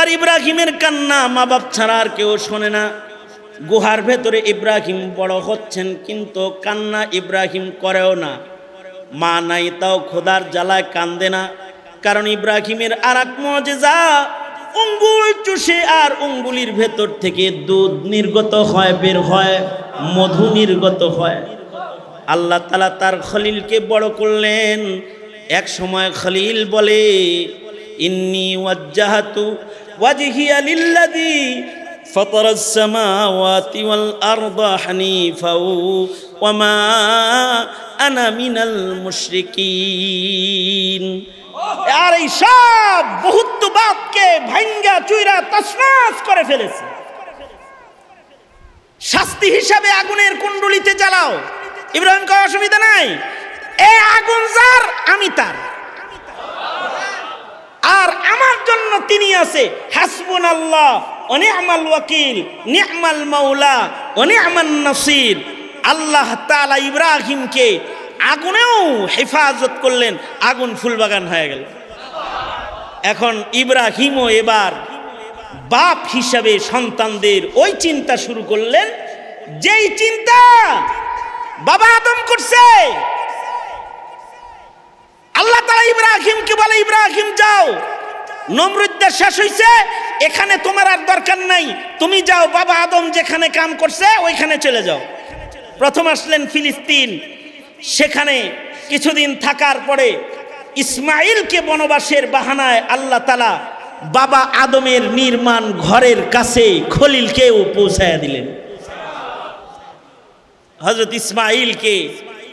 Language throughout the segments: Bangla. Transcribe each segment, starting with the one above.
এবার ইব্রাহিমের কান্না মা বাপ ছাড়া আর কেউ শোনে না। গুহার ভেতরে ইব্রাহিম বড় হচ্ছেন, কিন্তু কান্না ইব্রাহিম করেও না। মা নাই তাও খোদার জ্বালায় কান্দে না, কারণ ইব্রাহিমের আর এক মুজিজা, আঙ্গুল চুষে আর আঙ্গুলির ভেতর থেকে দুধ নির্গত হয়, বের হয়, মধু নির্গত হয়। আল্লাহ তাআলা তার খলিলকে বড় করলেন। এক সময় খলিল বলে, ইন্নী ওয়াজ্জাহাতু ওয়াজহিয়া লিল্লাযী ফাতারাস সামাওয়াতি ওয়াল আরদা হানিফা ওয়া মা আনা মিনাল মুশরিকিন। আর এই সব বহুত্ববাদকে ভাঙ্গা চুইরা তছনছ করে ফেলেছে। শাস্তি হিসাবে আগুনের কুণ্ডলিতে জ্বালাও। ইব্রাহিম কয় অসুবিধা নাই, এই আগুন যার আমি তার, আর আমার জন্য তিনি আছে। হাসবুনাল্লাহ ওয়া নি'মাল ওয়াকিল, নি'মাল মাওলা ওয়া নি'মান নাসির। আল্লাহ তাআলা ইব্রাহিমকে আগুনেও হেফাজত করলেন, আগুন ফুলবাগান হয়ে গেল। এখন ইব্রাহিমও এবার বাপ হিসাবে সন্তানদের ওই চিন্তা শুরু করলেন, যেই চিন্তা বাবা আদম করছে। আল্লাহ তাআলা ইব্রাহিমকে বলে, ইব্রাহিম যাও, নমরুদদের শেষ হইছে, এখানে তোমার আর দরকার নাই, তুমি যাও, বাবা আদম যেখানে কাম করছে ওইখানে চলে যাও। প্রথম আসলেন ফিলিস্তিন, সেখানে কিছুদিন থাকার পরে ইসমাইলকে বনবাসের বাহানায় আল্লাহ তাআলা বাবা আদমের নির্মাণ ঘরের কাছে খলিলকেও পৌঁছায়া দিলেন। হযরত ইসমাইলকে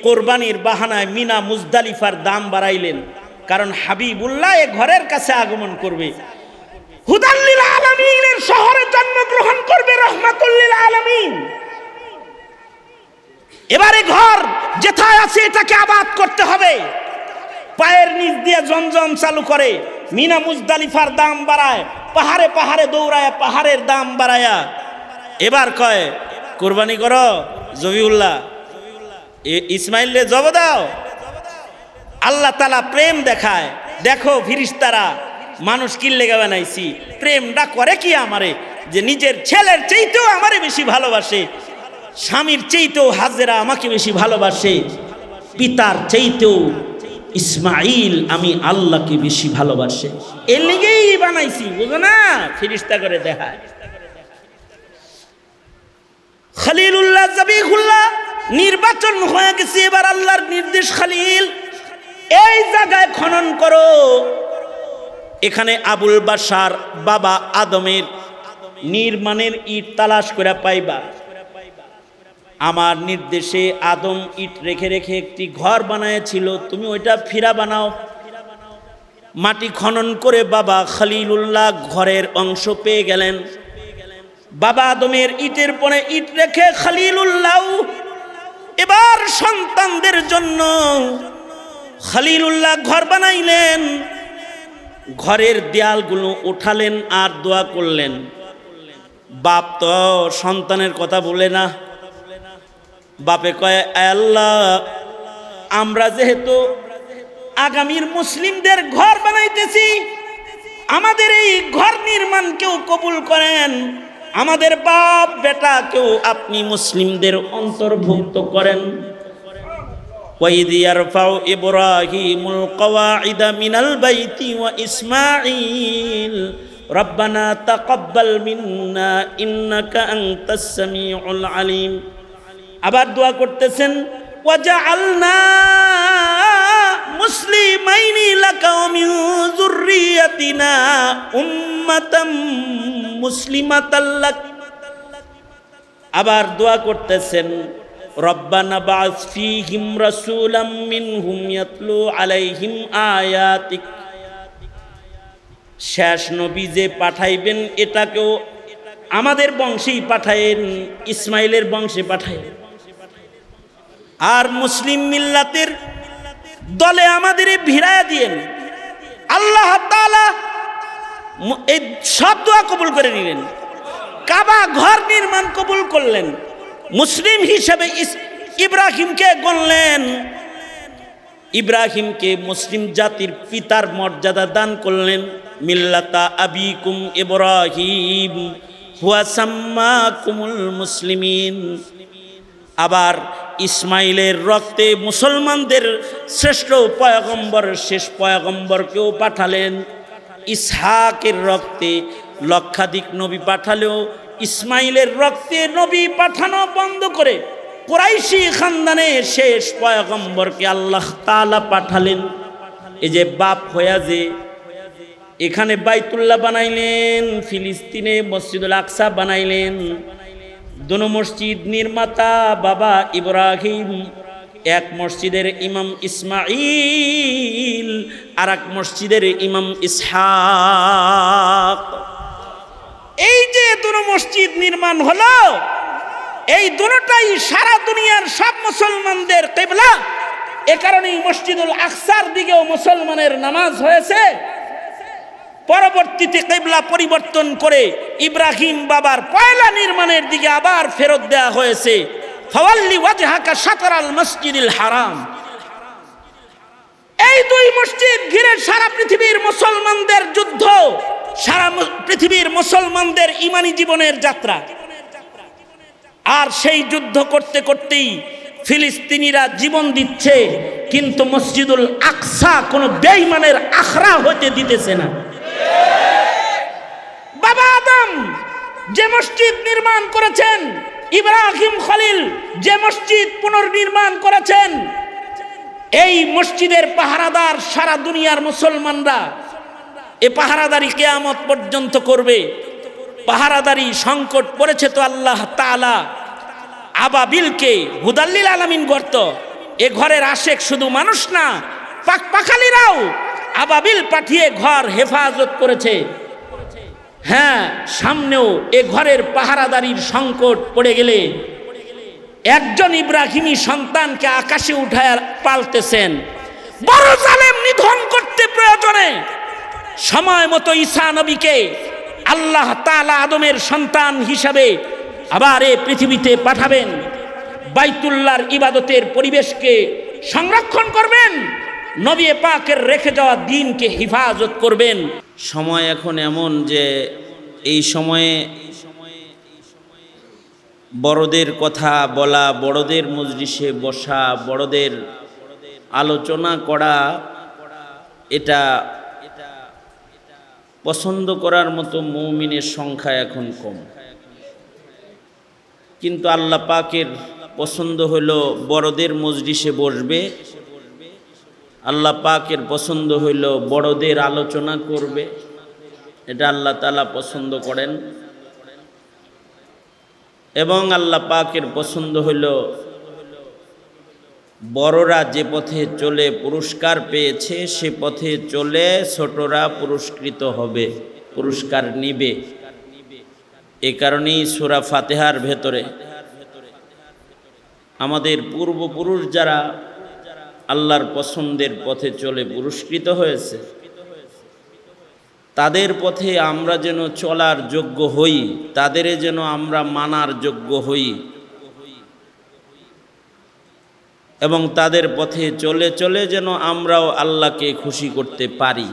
কোরবানির বাহানায় মিনা মুজদালিফার দাম বাড়াইলেন, কারণ হাবিবুল্লাহ এ ঘরের কাছে আগমন করবে, হুদাল লিল আলামিনের শহরে জন্মগ্রহণ করবে, রাহমাতুল লিল আলামিন। এবারে ঘর যেথায় আছে এটাকে আবাদ করতে হবে। পায়ের নিচ দিয়ে জমজম চালু করে, মিনা মুজদালিফার দাম বাড়ায়, পাহাড়ে পাহাড়ে দৌড়ায়, পাহাড়ের দাম বাড়ায়া এবার কয় কোরবানি করো জবিউল্লাহ, ইসমাইলরে জব দাও। আল্লাহ তাআলা প্রেম দেখায়, দেখো ফিরিস্তারা মানুষ কি লেগে বানাইছি, প্রেমটা করে কি আমারে, যে নিজের ছেলের চাইতেও আমারে বেশি ভালোবাসে, স্বামীর চাইতেও হাজেরা আমাকে বেশি ভালোবাসে, পিতার চাইতেও ইসমাইল আমি আল্লাহকে বেশি ভালোবাসে, এর লেগেই বানাইছি, বুঝো না? ফিরিস্তা করে দেখায়। খলিলুল্লাহ জবিহুল্লাহ নির্বাচন হয়ে গেছে। এবার আল্লাহর নির্দেশ, খলিল এই জায়গায় খনন করো, এখানে আবুল বাশার বাবা আদমের নির্মাণের ইট তালাশ করে পাইবা। আমার নির্দেশে আদম ইট রেখে রেখে একটি ঘর বানায়েছিল, তুমি ওইটা ফিরা বানাও। মাটি খনন করে বাবা খলিলুল্লাহ ঘরের অংশ পেয়ে গেলেন। বাবা আদমের ইটের পরে ইট রেখে খলিলুল্লাহ এবার সন্তানদের জন্য খলিলুল্লাহ ঘর বানাইলেন। ঘরের দেয়ালগুলো উঠালেন আর দোয়া করলেন। বাপ তো সন্তানের কথা বলে না, বাপে কয়, আল্লাহ আমরা যেহেতু আগামীর মুসলিমদের ঘর বানাইতেছি, আমাদের এই ঘর নির্মাণ কেউ কবুল করেন, আমাদের বাপ বেটা কেউ আপনি মুসলিমদের অন্তর্ভুক্ত করেন। ওয়াইদ ইয়ারফাউ ইব্রাহিমুল কওয়াইদা মিনাল বাইতি ওয়া ইসমাঈল রব্বানা তাকাব্বাল মিন্না ইন্নাকা আনতাস সামিউল আলিম। আবার দোয়া করতেছেন, ওয়াজআলনা মুসলিমাইনি লাকা ওয়া মিন যুররিয়াতিনা উম্মাতাম মুসলিমাতাল লাক। আবার দোয়া করতেছেন, রব্বানা বা'আস ফীহিম রাসূলাম মিনহুম ইয়াতলু আলাইহিম আয়াতিক। শেষ নবী যে পাঠাইবেন এটাকেও আমাদের বংশেই পাঠায়েন, ইসমাইলের বংশে পাঠায়েন, আর মুসলিম মিল্লাতের দলে আমাদের ভিড়ায়া দিয়েন। আল্লাহ তাআলা এই সব দোয়া কবুল করে নিলেন, কাবা ঘর নির্মাণ কবুল করলেন, মুসলিম হিসেবে ইব্রাহিমকে গণলেন, ইব্রাহিমকে মুসলিম জাতির পিতার মর্যাদা দান করলেন। মিল্লাতা আবিকুম ইব্রাহিম হুয়া সাম্মাকুমুল মুসলিমিন। আবার ইসমাইলের রক্তে মুসলমানদের শ্রেষ্ঠ পয়গম্বর, শেষ পয়গম্বরকেও পাঠালেন। ইসহাকের রক্তে লক্ষাধিক নবী পাঠালেও ইসমাইলের রক্তে নবী পাঠানো বন্ধ করে কুরাইশি খানদানের শেষ পয়গম্বরকে আল্লাহ তাআলা পাঠালেন। এই যে বাপ হইয়া যে এখানে বাইতুল্লাহ বানাইলেন, ফিলিস্তিনে মসজিদুল আকসা বানাইলেন, দুনো মসজিদ নির্মাতা বাবা ইব্রাহিম, এক মসজিদের ইমাম ইসমাইল আর এক মসজিদের ইমাম ইসহাক। এই যে দুনো মসজিদ নির্মাণ হলো, এই দুটোটাই সারা দুনিয়ার সব মুসলমানদের কিবলা। এ কারণেই মসজিদুল আকসার দিকেও মুসলমানের নামাজ হয়েছে। পরবর্তীতে কিবলা পরিবর্তন করে ইব্রাহিম বাবার পয়লা নির্মাণের দিকে আবার ফেরত দেওয়া হয়েছে, ফাওয়াল্লি ওয়াজহাকা শাতরাল মসজিদিল হারাম। এই দুই মসজিদ ঘিরে সারা পৃথিবীর মুসলমানদের যুদ্ধ, সারা পৃথিবীর মুসলমানদের ঈমানি জীবনের যাত্রা। আর সেই যুদ্ধ করতে করতেই ফিলিস্তিনিরা জীবন দিচ্ছে, কিন্তু মসজিদুল আকসা কোনো বেঈমানের আখড়া হতে দিতেছে না। বাবা আদম যে মসজিদ নির্মাণ করেছেন, ইব্রাহিম খলিল যে মসজিদ পুনর্নির্মাণ করেছেন, এই মসজিদের পাহারাদার সারা দুনিয়ার মুসলমানরা। এ পাহারাদারি কিয়ামত পর্যন্ত করবে। পাহারাদারি সংকট পড়েছে তো আল্লাহ তাআলা আবাবিলকে হুদাল্লিল আলামিন গর্ত। এ ঘরের আশেক শুধু মানুষ না, পাখালিরাও আবাবিল পাঠিয়ে ঘর হেফাজত করেছে। হ্যাঁ, সামনেও এ ঘরের পাহারাদারির সংকট পড়ে গেলে একজন ইব্রাহিমী সন্তানকে আকাশে উঠায় পালতেছেন। বড় জালেম নিধন করতে প্রয়োজনে সময় মতো ঈসা নবীকে আল্লাহ তাআলা আদমের সন্তান হিসাবে আবার এ পৃথিবীতে পাঠাবেন। বাইতুল্লাহর ইবাদতের পরিবেশকে সংরক্ষণ করবেন, নবী পাকের রেখে যাওয়া দ্বীনকে হেফাজত করবেন। সময় এখন এমন যে এই সময়ে বড়দের কথা বলা, বড়দের মজলিসে বসা, বড়দের আলোচনা করা, এটা পছন্দ করার মতো মুমিনের সংখ্যা এখন কম। কিন্তু আল্লাহ পাকের পছন্দ হলো বড়দের মজলিসে বসবে, আল্লাহ পাকের পছন্দ হইল বড়দের আলোচনা করবে। এটা আল্লাহ তাআলা পছন্দ করেন। এবং আল্লাহ পাকের পছন্দ হইল বড়রা যে পথে চলে পুরস্কার পেয়েছে সে পথে চলে ছোটরা পুরস্কৃত হবে, পুরস্কার নিবে। এ কারণেই সূরা ফাতিহার ভেতরে আমাদের পূর্বপুরুষ যারা আল্লাহর পছন্দের পথে চলে পুরস্কৃত হয়েছে, তাদের পথে আমরা যেন চলার যোগ্য হই, তাদের যেন আমরা মানার যোগ্য হই এবং তাদের পথে চলে চলে যেন আমরাও আল্লাহকে খুশি করতে পারি।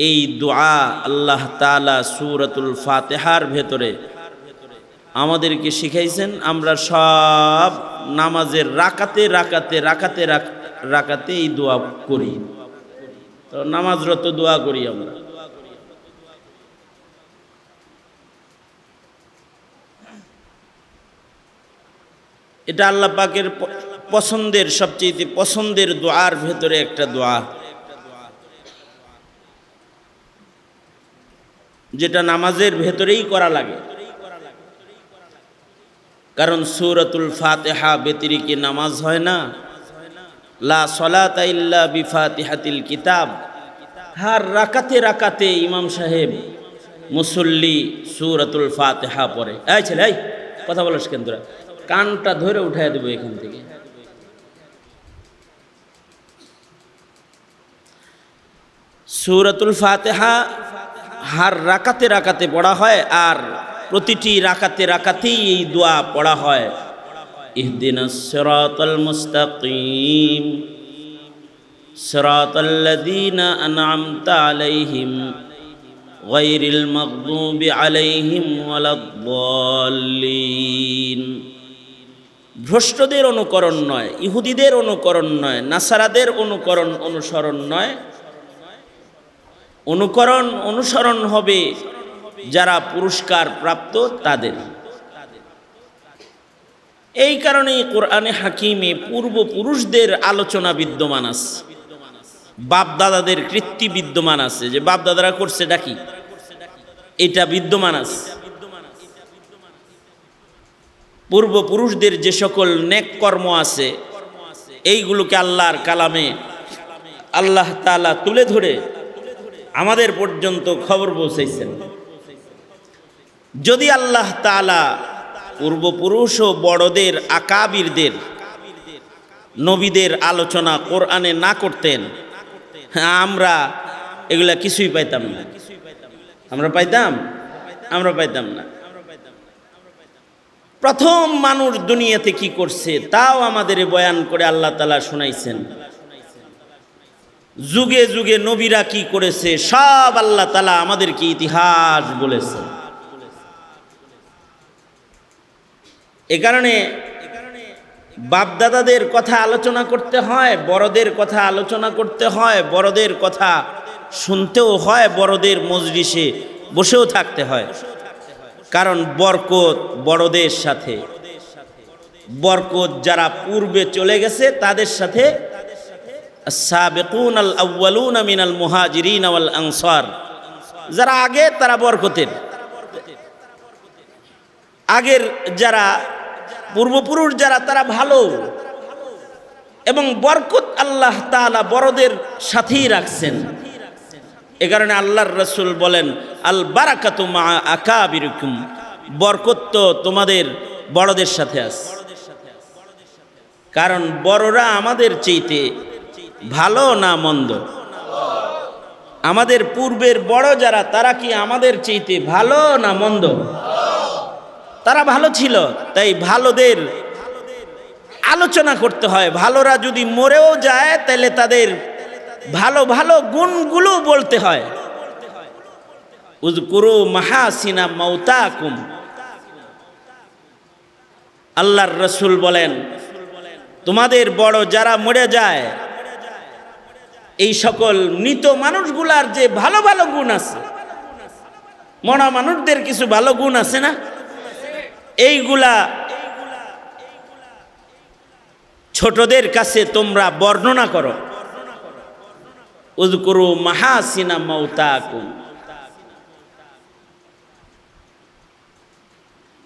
এই দোয়া আল্লাহ তাআলা সূরাতুল ফাতিহার ভেতরে আমাদেরকে শিখাইছেন। আমরা সব নামাজের রাকাতে রাকাতে রাকাতে রাকাতে এই দোয়া করি। তো নামাজরত দোয়া করি আমরা। এটা আল্লাহ পাকের পছন্দের, সবচেয়ে পছন্দের দোয়ার ভেতরে একটা দোয়া, যেটা নামাজের ভেতরেই করা লাগে। কারণ সূরাতুল ফাতিহা ব্যতিরেকে নামাজ হয় না। লা সলাতা ইল্লা বিফাতিহাতিল কিতাব। হার রাকাতে রাকাতে ইমাম সাহেব মুসল্লি সূরাতুল ফাতিহা পড়ে। এই ছেলে, এই কথা বলছ কেন তোরা? কানটা ধরে উঠায় দেবো এখান থেকে। সূরাতুল ফাতিহা হার রাকাতে রাকাতে পড়া হয়, আর প্রতিটি রাকাতে রাকাতেই এই দোয়া পড়া হয়। ইহদিনাস সিরাতাল মুস্তাকিম সিরাতাল্লাযীনা আন'আমতা আলাইহিম গায়রিল মাগদুবি আলাইহিম ওয়ালাদ-দাল্লিন। ভ্রষ্টদের অনুকরণ নয়, ইহুদিদের অনুকরণ নয়, নাসারাদের অনুসরণ নয়, অনুসরণ হবে যারা পুরস্কার প্রাপ্ত তাদের। এই কারণেই কোরআনে হাকিমে পূর্বপুরুষদের আলোচনা বিদ্যমান আছে, বাপ দাদাদের কৃত্তি বিদ্যমান আছে, যে বাপ দাদারা করছে ডাকি এটা বিদ্যমান আছে। পূর্বপুরুষদের যে সকল নেক কর্ম আছে এইগুলোকে আল্লাহর কালামে আল্লাহ তাআলা তুলে ধরে আমাদের পর্যন্ত খবর পৌঁছাইছেন। যদি আল্লাহ তাআলা পূর্বপুরুষ ও বড়দের আকাবিরদের নবীদের আলোচনা কোরআনে না করতেন, আমরা এগুলা কিছুই পাইতাম না। আমরা পাইতাম না। প্রথম মানুষ দুনিয়াতে কি করছে তাও আমাদের বয়ান করে আল্লাহ তাআলা শুনাইছেন। যুগে যুগে নবীরা কি করেছে সব আল্লাহ তাআলা আমাদেরকে ইতিহাস বলেছেন। এ কারণে বাপদাদাদের কথা আলোচনা করতে হয়, বড়দের কথা আলোচনা করতে হয়, বড়দের কথা শুনতেও হয়, বড়দের মজলিসে বসেও থাকতে হয়। কারণ বরকত বড়দের সাথে, বরকত যারা পূর্বে চলে গেছে তাদের সাথে। আস-সাবিকুন আল-আউয়ালুনা মিনাল মুহাজিরিন ওয়াল আনসার, যারা আগে তারা বরকতের, আগের যারা পূর্বপুরুষ যারা তারা ভালো, এবং বরকত আল্লাহ তাআলা বড়দের সাথেই রাখছেন। এ কারণে আল্লাহর রাসূল বলেন আল বারাকাতু মা আকাবিরিকুম, বরকত তো তোমাদের বড়দের সাথে আছে। কারণ বড়রা আমাদের চাইতে ভালো না মন্দ? আমাদের পূর্বের বড় যারা তারা কি আমাদের চাইতে ভালো না মন্দ? তারা ভালো ছিল, তাই ভালোদের আলোচনা করতে হয়। ভালোরা যদি মরেও যায় তাহলে তাদের ভালো ভালো গুণগুলো বলতে হয়। উযকুরু মাহাসিনা মাউতাকুম, আল্লাহর রাসূল বলেন তোমাদের বড় যারা মরে যায় এই সকল মৃত মানুষগুলার যে ভালো ভালো গুণ আছে, মরা মানুষদের কিছু ভালো গুণ আছে না, এইগুলা ছোটদের কাছে তোমরা বর্ণনা করো। উযকুরু মাহাসিনা মাউতাকুম।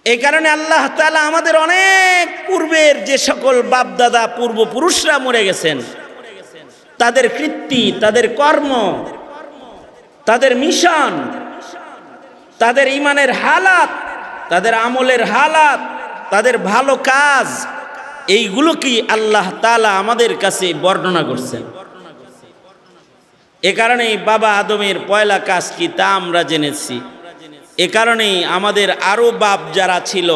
এই কারণে আল্লাহ তাআলা আমাদের অনেক পূর্বের যে সকল বাপদাদা পূর্বপুরুষরা মরে গেছেন তাদের কৃত্তি, তাদের কর্ম, তাদের মিশন, তাদের ঈমানের হালাত, তাদের আমলের হালাত, তাদের ভালো কাজ, এইগুলো কি আল্লাহ তাআলা আমাদের কাছে বর্ণনা করছেন। এ কারণেই বাবা আদমের পয়লা কাজ কি তা আমরা জেনেছি। এ কারণেই আমাদের আরো বাপ যারা ছিল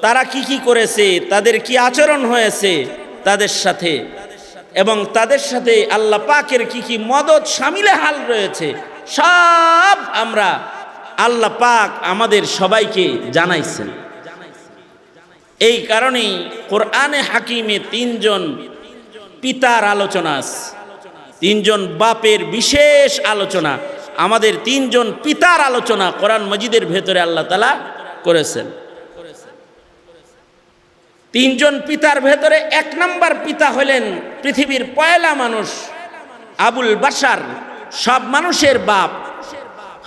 তারা কি কি করেছে, তাদের কি আচরণ হয়েছে তাদের সাথে, এবং তাদের সাথে আল্লাহ পাকের কি কি মদদ শামিলে হাল রয়েছে, সব আমরা আল্লাহ পাক আমাদের সবাইকে জানাইছেন। এই কারণেই কোরআনে হাকিমে তিনজন পিতার আলোচনা আছে, তিনজন বাপের বিশেষ আলোচনা, আমাদের তিনজন পিতার আলোচনা কোরআন মাজিদের ভেতরে আল্লাহ তাআলা করেছেন। তিনজন পিতার ভেতরে এক নম্বর পিতা হলেন পৃথিবীর পয়লা মানুষ আবুল বাশার, সব মানুষের বাপ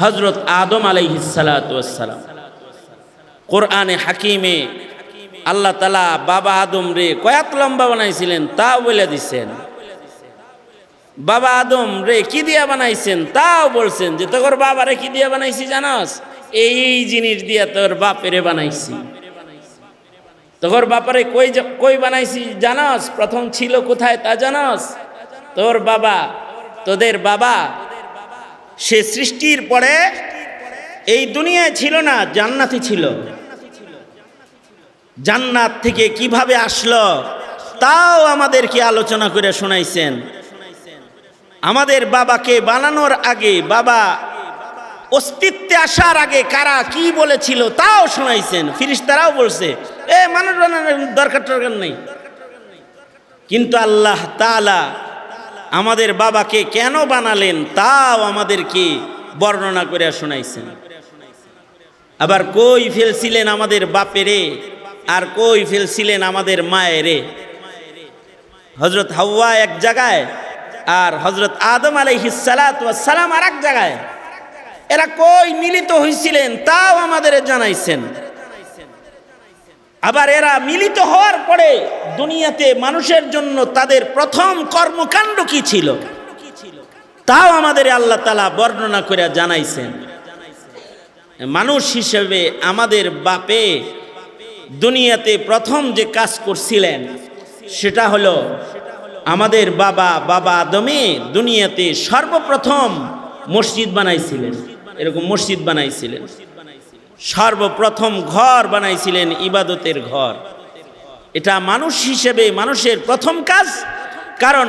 হযরত আদম আলাইহিস সালাতু ওয়াস সালাম। কোরআনে হাকিমে আল্লাহ তাআলা বাবা আদম রে কয়াত লম্বা বানাইছিলেন তাও বলে দিছেন, বাবা আদম রে কি দিয়া বানাইছেন তাও বলছেন, যে তোর বাবারে কি দিয়া বানাইছি জানাস, এই জিনিস দিয়া তোর বাপেরে বানাইছি। তোর বাপারে কই বানাইছি জানাস, প্রথম ছিল কোথায় তা জানাস? তোর বাবা, তোদের বাবা সে সৃষ্টির পরে এই দুনিয়ায় ছিল না, জান্নাতে ছিল। জান্নাত থেকে কিভাবে আসলো তাও আমাদেরকে আলোচনা করে শোনাইছেন। আমাদের বাবাকে বানানোর আগে বাবা অস্তিত্বে আসার আগে কারা কি বলেছিল তাও শোনাইছেন, ফিরিস্তারাও বলছে মানুষ বানানোর দরকার নেই। কিন্তু আল্লাহ তাআলা আমাদের বাবাকে কেন বানালেন তাও আমাদেরকে বর্ণনা করে শোনাইছেন। আবার কই ফেলছিলেন আমাদের বাপেরে আর কই ফেলছিলেন আমাদের মায়েরে। হযরত হাওয়া এক জায়গায় আর হযরত আদম আলাইহিস সালাতু ওয়াস সালাম আর এক জায়গায়। এরা কই মিলিত হয়েছিলেন তাও আমাদের জানাইছেন। আবার এরা মিলিত হওয়ার পরে দুনিয়াতে মানুষের জন্য তাদের প্রথম কর্মকাণ্ড কি ছিল তাও আমাদের আল্লাহ তাআলা বর্ণনা করে জানাইছেন। মানুষ হিসেবে আমাদের বাপে দুনিয়াতে প্রথম যে কাজ করছিলেন সেটা হলো আমাদের বাবা আদমে দুনিয়াতে সর্বপ্রথম মসজিদ বানাইছিলেন। এরকম মসজিদ বানাইছিলেন, সর্বপ্রথম ঘর বানাইছিলেন, ইবাদতের ঘর। এটা মানুষ হিসেবে মানুষের প্রথম কাজ, কারণ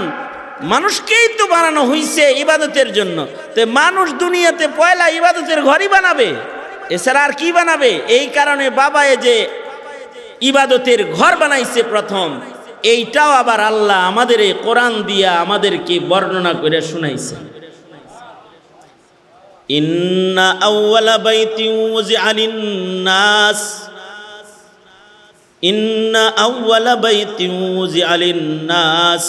মানুষকেই তো বানানো হয়েছে ইবাদতের জন্য। তো মানুষ দুনিয়াতে পয়লা ইবাদতের ঘরই বানাবে, এছাড়া আর কি বানাবে? এই কারণে বাবা যে ইবাদতের ঘর বানাইছে প্রথম, এইটাও আবার আল্লাহ আমাদের এই কোরআন দিয়া আমাদেরকে বর্ণনা করে শুনাইছে। ইন্না আউওয়ালা বাইতিন উযিআ লিন-নাস, ইন্না আউওয়ালা বাইতিন উযিআ লিন-নাস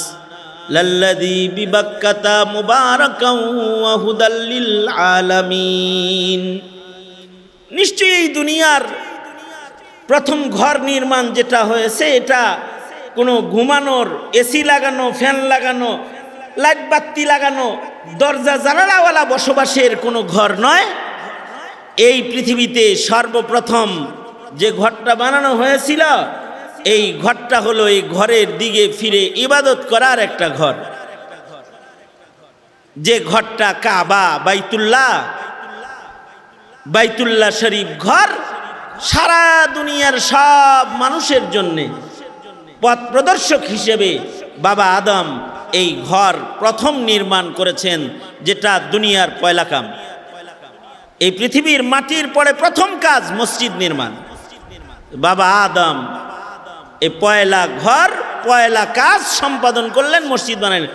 লাল্লাযী বিবাক্কাতা মুবারাকান ওয়া হুদাল লিল আলামিন। নিশ্চয়ই এই দুনিয়ার প্রথম ঘর নির্মাণ যেটা হয়েছে এটা কোনো ঘুমানোর, এসি লাগানো, ফ্যান লাগানো, লাইট বাতি লাগানো, দরজা জানালাওয়ালা বসবাসের কোনো ঘর নয়। এই পৃথিবীতে সর্বপ্রথম যে ঘরটা বানানো হয়েছিল এই ঘরটা হলো এই ঘরের দিকে ফিরে ইবাদত করার একটা ঘর, যে ঘরটা কাবা, বাইতুল্লাহ শরীফ ঘর সারা দুনিয়ার সব মানুষের জন্যে পথ প্রদর্শক হিসেবে বাবা আদম এই ঘর প্রথম নির্মাণ করেছেন, যেটা দুনিয়ার পয়লা কাম। এই পৃথিবীর মাটির পরে প্রথম কাজ মসজিদ নির্মাণ। বাবা আদম এই পয়লা ঘর, পয়লা কাজ সম্পাদন করলেন, মসজিদ বানাইলেন।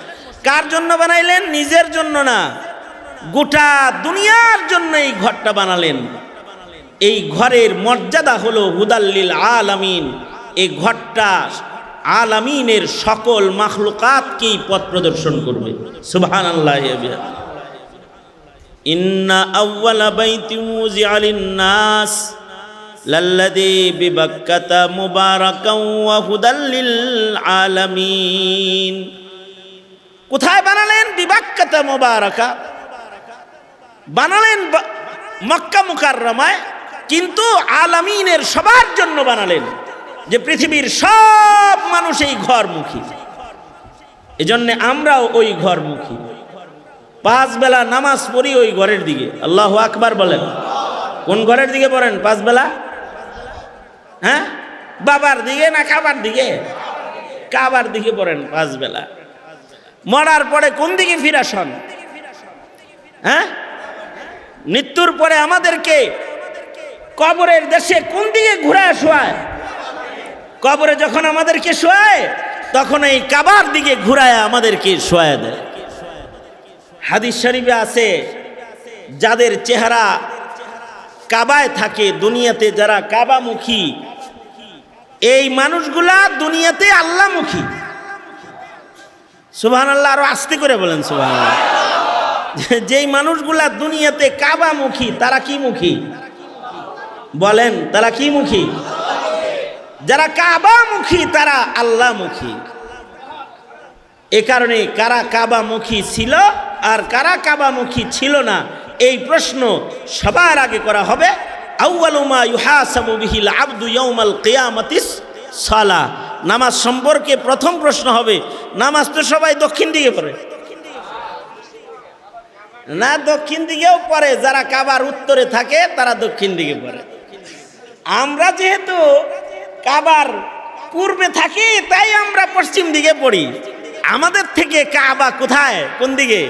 কার জন্য বানাইলেন? নিজের জন্য না, গোটা দুনিয়ার জন্য এই ঘরটা বানালেন। এই ঘরের মর্যাদা হলো হুদাল্লিল আলামিন। এই ঘরটা আলামিনের সকল মাখলুকাতকেই পথ প্রদর্শন করবে। সুবহানাল্লাহ। ইন্না আউওয়ালা বাইতিন উযিআ লিন-নাস লাল্লাযী বিবাক্কাতা মুবারাকান ওয়া হুদাল লিল আলামিন। কোথায় বানালেন? বিবাক্কাতা মুবারাকা বানালেন মক্কা মুকাররমায়, কিন্তু আলামিনের সবার জন্য বানালেন, যে পৃথিবীর সব মানুষ এই ঘরমুখী। এজন্য আমরাও ওই ঘরমুখী। 5 বেলা নামাজ পড়ি ওই ঘরের দিকে। আল্লাহু আকবার বলেন। কোন ঘরের দিকে পড়েন 5 বেলা? হ্যাঁ, বাবার দিকে না কাবার দিকে? কাবার দিকে পড়েন 5 বেলা। মরার পরে কোন দিকে ফিরাসন? হ্যাঁ, মৃত্যুর পরে আমাদেরকে কবরের দেশে কোন দিকে ঘুরায় শোয়ায়? কবরে যখন আমাদেরকে শোয়ায় তখন এই কাবার দিকে ঘুরায় আমাদেরকে শোয়ায় দেয়। হাদিস শরীফে আছে, যাদের চেহারা কাবায় থাকে, দুনিয়াতে যারা কাবামুখী, এই মানুষগুলা দুনিয়াতে আল্লাহমুখী। সুবহানাল্লাহ। আরো আস্তে করে বলেন সুবহানাল্লাহ। যেই মানুষগুলা দুনিয়াতে কাবামুখী তারা কি মুখী? বলেন, তারা কি মুখী? যারা কাবামুখী তারা আল্লাহমুখী। এ কারণে কারা কাবামুখী ছিল আর কারা কাবামুখী ছিল না, এই প্রশ্ন সবার আগে করা হবে। আউয়ালু মা ইউহাসাবু বিহিল আবদু ইয়াউমাল কিয়ামাতিস সালাহ। নামাজ সম্পর্কে প্রথম প্রশ্ন হবে, নামাজ তো সবাই দক্ষিণ দিকে পড়ে না? দক্ষিণ দিকেও পড়ে, যারা কাবার উত্তরে থাকে তারা দক্ষিণ দিকে পড়ে। আমরা যেহেতু কাবার পূর্বে থাকি তাই আমরা পশ্চিম দিকে পড়ি। আমাদের থেকে কাবা কোথায়, কোন দিকে?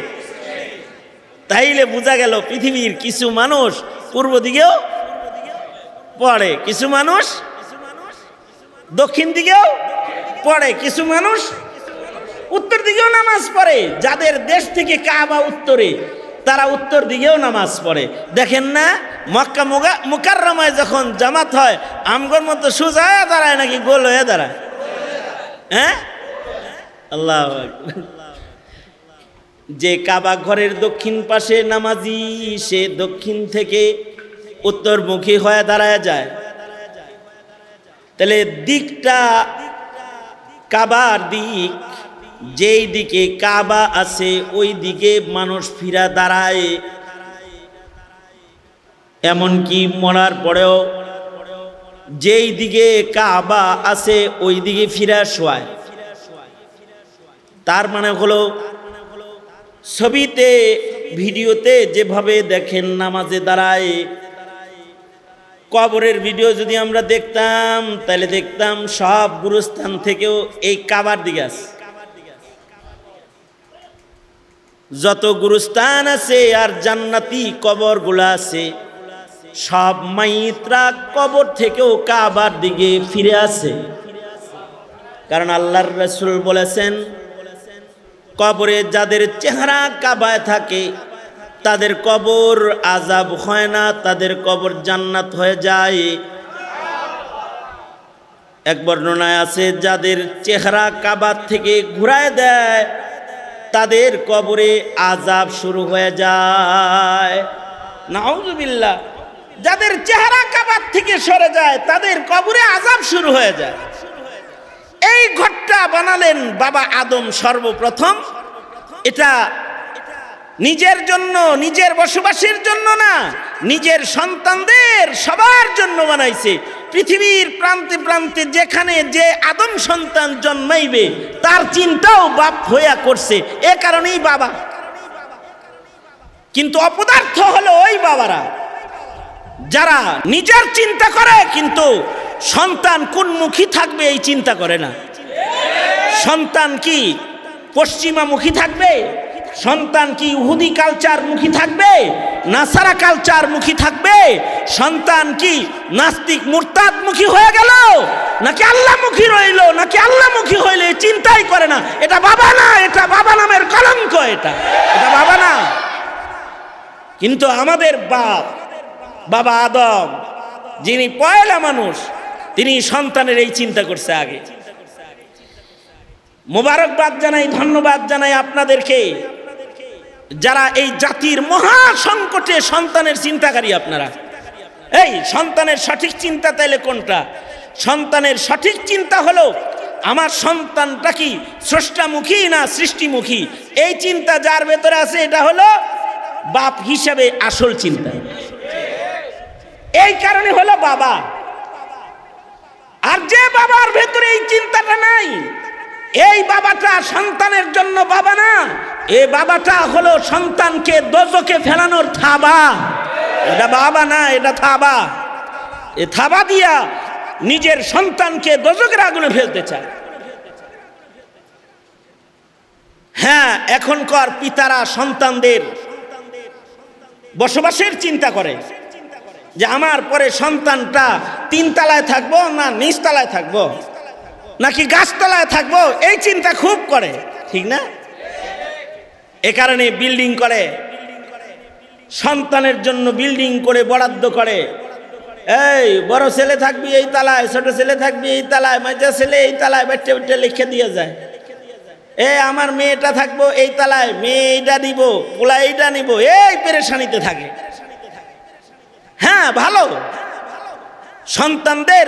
তাইলে বোঝা গেল পৃথিবীর কিছু মানুষ পূর্ব দিকেও পড়ে, কিছু মানুষ দক্ষিণ দিকেও পড়ে, কিছু মানুষ উত্তর দিকেও নামাজ পড়ে। যাদের দেশ থেকে কাবা উত্তরে, তারা উত্তর দিকেও নামাজ পড়ে। দেখেন না মক্কা মুকাররমায় যখন জামাত হয়, আমগর মতো সোজা হয়ে দাঁড়ায় নাকি গোল হয়ে দাঁড়ায়? হ্যাঁ, আল্লাহু আকবার। যে কাবা ঘরের দক্ষিণ পাশে নামাজি, সে দক্ষিণ থেকে উত্তরমুখী হয়ে দাঁড়ায় যায়। তাহলে দিকটা কাবার দিক, যেই দিকে কাবা আছে ওই দিকে মানুষ ফিরা দাঁড়ায়। এমনকি মরার পরেও যেই দিকে কাবা আছে ওই দিকে ফিরা শোয়ায়। তার মানে হলো ছবিতে ভিডিওতে যেভাবে দেখেন নামাজে দাঁড়ায়, কবরের ভিডিও যদি আমরা দেখতাম তাহলে দেখতাম সব গুরুস্থান থেকেও এই কাবার দিকে আছে। যত গুরুস্থান আছে আর জান্নাতি কবরগুলা আছে, সব মাইতরা কবর থেকেও কাবার দিকে ফিরে আসে। কারণ আল্লাহর রাসূল বলেছেন, কবরে যাদের চেহারা কাবায় থাকে তাদের কবর আযাব হয় না, তাদের কবর জান্নাত হয়ে যায়। এক বর্ণনায় আছে, যাদের চেহারা কাবার থেকে ঘুরায় দেয় তাদের কবরে আযাব শুরু হয়ে যায়। নাউযুবিল্লাহ। যাদের চেহারা কাবার থেকে সরে যায় তাদের কবরে আযাব শুরু হয়ে যায়। এই ঘরটা বানালেন বাবা আদম সর্বপ্রথম। এটা নিজের জন্য, নিজের বসবাসের জন্য না, নিজের সন্তানদের সবার জন্য বানাইছে। পৃথিবীর প্রান্তে প্রান্তে যেখানে যে আদম সন্তান জন্মাইবে তার চিন্তাও বাপ হইয়া করছে, এ কারণেই বাবা। কিন্তু অপদার্থ হলো ওই বাবারা যারা নিজের চিন্তা করে কিন্তু সন্তান কোন মুখী থাকবে এই চিন্তা করে না। সন্তান কি পশ্চিমামুখী থাকবে? সন্তান কি ইহুদি কালচার মুখী থাকবে, নাসারা কালচার মুখী থাকবে? সন্তান কি নাস্তিক মুরতাদ মুখী হয়ে গেল, নাকি আল্লাহমুখী রইল, নাকি আল্লাহমুখী হইলে চিন্তাই করে না? এটা বাবা না, এটা বাবা নামের কলঙ্ক, এটা বাবা না। কিন্তু আমাদের বাবা আদম, যিনি পয়লা মানুষ, তিনি সন্তানের এই চিন্তা করছে আগে। মোবারকবাদ জানাই, ধন্যবাদ জানাই আপনাদেরকে যারা এই জাতির মহা সংকটে সন্তানের চিন্তাকারী। আপনারা এই সন্তানের সঠিক চিন্তা তাইলে কোনটা? সন্তানের সঠিক চিন্তা হলো আমার সন্তানটা কি স্রষ্টামুখী না সৃষ্টিমুখী। এই চিন্তা যার ভেতরে আছে এটা হলো বাপ হিসাবে আসল চিন্তা। এই কারণে হলো বাবা। আর যে বাবার ভেতরে এই চিন্তাটা নাই, এই বাবাটা সন্তানের জন্য বাবা না, এই বাবাটা হলো সন্তানকে দোজখে ফেলানোর থাবা। এটা বাবা না, এটা থাবা। এ থাবা দিয়া নিজের সন্তানকে দোজখের আগুনে ফেলতে চায়। হ্যাঁ, এখনকার পিতারা সন্তানদের বসবাসের চিন্তা করে যে আমার পরে সন্তানটা 3 তলায় থাকবো না নিচ তলায় থাকবো, নাকি গাছতলায় থাকবো, এই চিন্তা খুব করে, ঠিক না? এ কারণে বিল্ডিং করে, সন্তানের জন্য বিল্ডিং করে বরাদ্দ করে। এই বড় ছেলে থাকবি এই তলায়, ছোট ছেলে থাকবি এই তলায়, মাঝা ছেলে এই তলায়, বেটে বেটে লিখে দিয়ে যায়। আমার মেয়েটা থাকবো এই তলায়, মেয়ে এইটা নিব, পোলা এইটা নিব, এই পেরেশানিতে থাকে। হ্যাঁ ভালো, সন্তানদের